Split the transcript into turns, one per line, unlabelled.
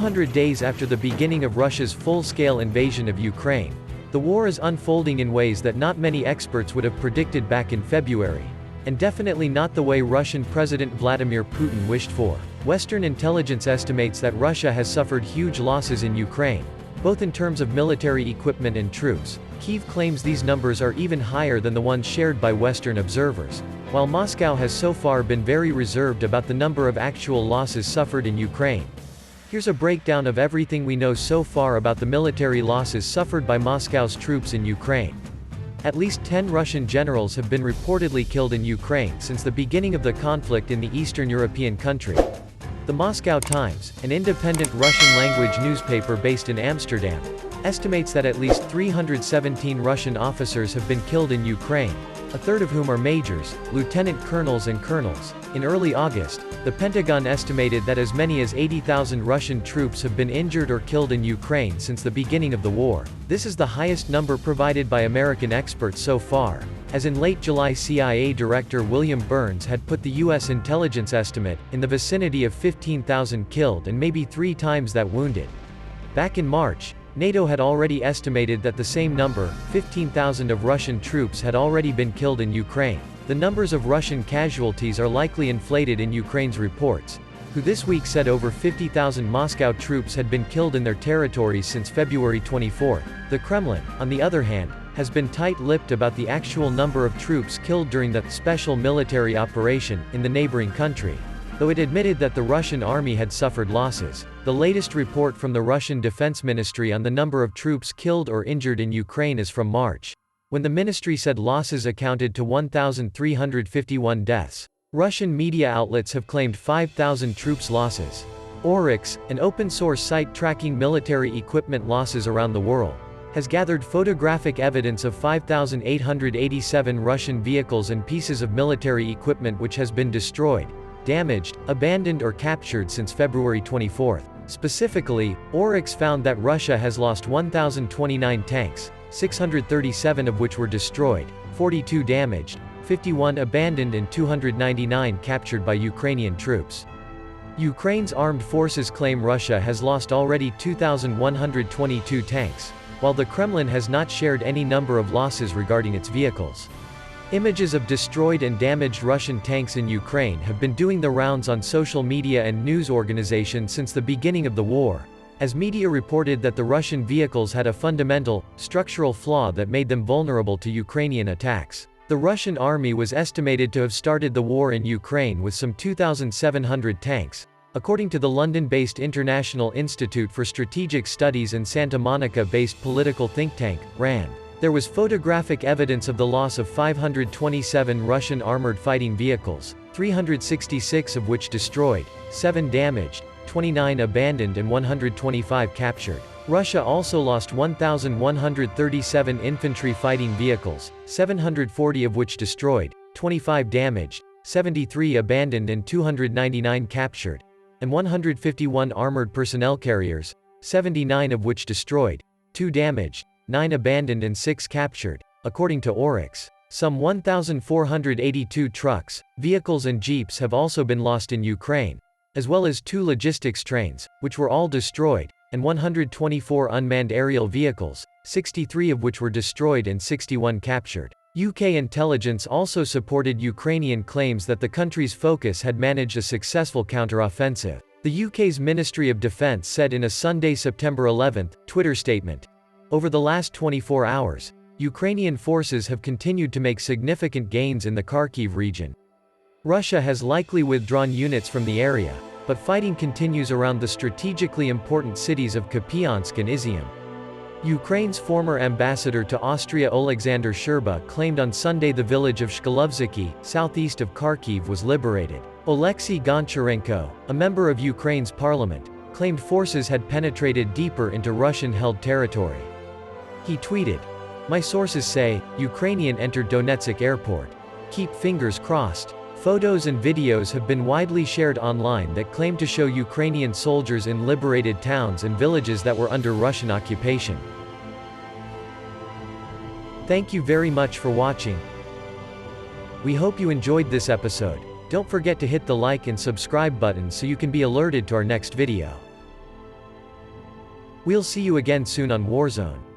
200 days after the beginning of Russia's full-scale invasion of Ukraine, the war is unfolding in ways that not many experts would have predicted back in February, and definitely not the way Russian President Vladimir Putin wished for. Western intelligence estimates that Russia has suffered huge losses in Ukraine, both in terms of military equipment and troops. Kyiv claims these numbers are even higher than the ones shared by Western observers, while Moscow has so far been very reserved about the number of actual losses suffered in Ukraine. Here's a breakdown of everything we know so far about the military losses suffered by Moscow's troops in Ukraine. At least 10 Russian generals have been reportedly killed in Ukraine since the beginning of the conflict in the Eastern European country. The Moscow Times, an independent Russian-language newspaper based in Amsterdam, estimates that at least 317 Russian officers have been killed in Ukraine, a third of whom are majors, lieutenant colonels and colonels. In early August, the Pentagon estimated that as many as 80,000 Russian troops have been injured or killed in Ukraine since the beginning of the war. This is the highest number provided by American experts so far, as in late July CIA Director William Burns had put the U.S. intelligence estimate in the vicinity of 15,000 killed and maybe 3 times that wounded. Back in March, NATO had already estimated that the same number, 15,000 of Russian troops had already been killed in Ukraine. The numbers of Russian casualties are likely inflated in Ukraine's reports, who this week said over 50,000 Moscow troops had been killed in their territories since February 24. The Kremlin, on the other hand, has been tight-lipped about the actual number of troops killed during the special military operation in the neighboring country, though it admitted that the Russian army had suffered losses. The latest report from the Russian Defense Ministry on the number of troops killed or injured in Ukraine is from March, when the ministry said losses accounted to 1,351 deaths. Russian media outlets have claimed 5,000 troops losses. Oryx, an open-source site tracking military equipment losses around the world, has gathered photographic evidence of 5,887 Russian vehicles and pieces of military equipment which has been destroyed, damaged, abandoned or captured since February 24. Specifically, Oryx found that Russia has lost 1,029 tanks, 637 of which were destroyed, 42 damaged, 51 abandoned and 299 captured by Ukrainian troops. Ukraine's armed forces claim Russia has lost already 2,122 tanks, while the Kremlin has not shared any number of losses regarding its vehicles. Images of destroyed and damaged Russian tanks in Ukraine have been doing the rounds on social media and news organizations since the beginning of the war, as media reported that the Russian vehicles had a fundamental, structural flaw that made them vulnerable to Ukrainian attacks. The Russian army was estimated to have started the war in Ukraine with some 2,700 tanks, according to the London-based International Institute for Strategic Studies and Santa Monica-based political think tank, RAND. There was photographic evidence of the loss of 527 Russian armored fighting vehicles, 366 of which destroyed, 7 damaged, 29 abandoned and 125 captured. Russia also lost 1,137 infantry fighting vehicles, 740 of which destroyed, 25 damaged, 73 abandoned and 299 captured, and 151 armored personnel carriers, 79 of which destroyed, 2 damaged, 9 abandoned and 6 captured, according to Oryx. Some 1,482 trucks, vehicles and jeeps have also been lost in Ukraine, as well as 2 logistics trains, which were all destroyed, and 124 unmanned aerial vehicles, 63 of which were destroyed and 61 captured. UK intelligence also supported Ukrainian claims that the country's focus had managed a successful counter-offensive. The UK's Ministry of Defence said in a Sunday, September 11, Twitter statement, "Over the last 24 hours, Ukrainian forces have continued to make significant gains in the Kharkiv region. Russia has likely withdrawn units from the area, but fighting continues around the strategically important cities of Kupiansk and Izium." Ukraine's former ambassador to Austria Oleksandr Sherba claimed on Sunday the village of Shkalovsky, southeast of Kharkiv, was liberated. Oleksiy Goncharenko, a member of Ukraine's parliament, claimed forces had penetrated deeper into Russian-held territory. He tweeted, "My sources say, Ukrainian entered Donetsk airport. Keep fingers crossed." Photos and videos have been widely shared online that claim to show Ukrainian soldiers in liberated towns and villages that were under Russian occupation. Thank you very much for watching. We hope you enjoyed this episode. Don't forget to hit the like and subscribe button so you can be alerted to our next video. We'll see you again soon on Warzone.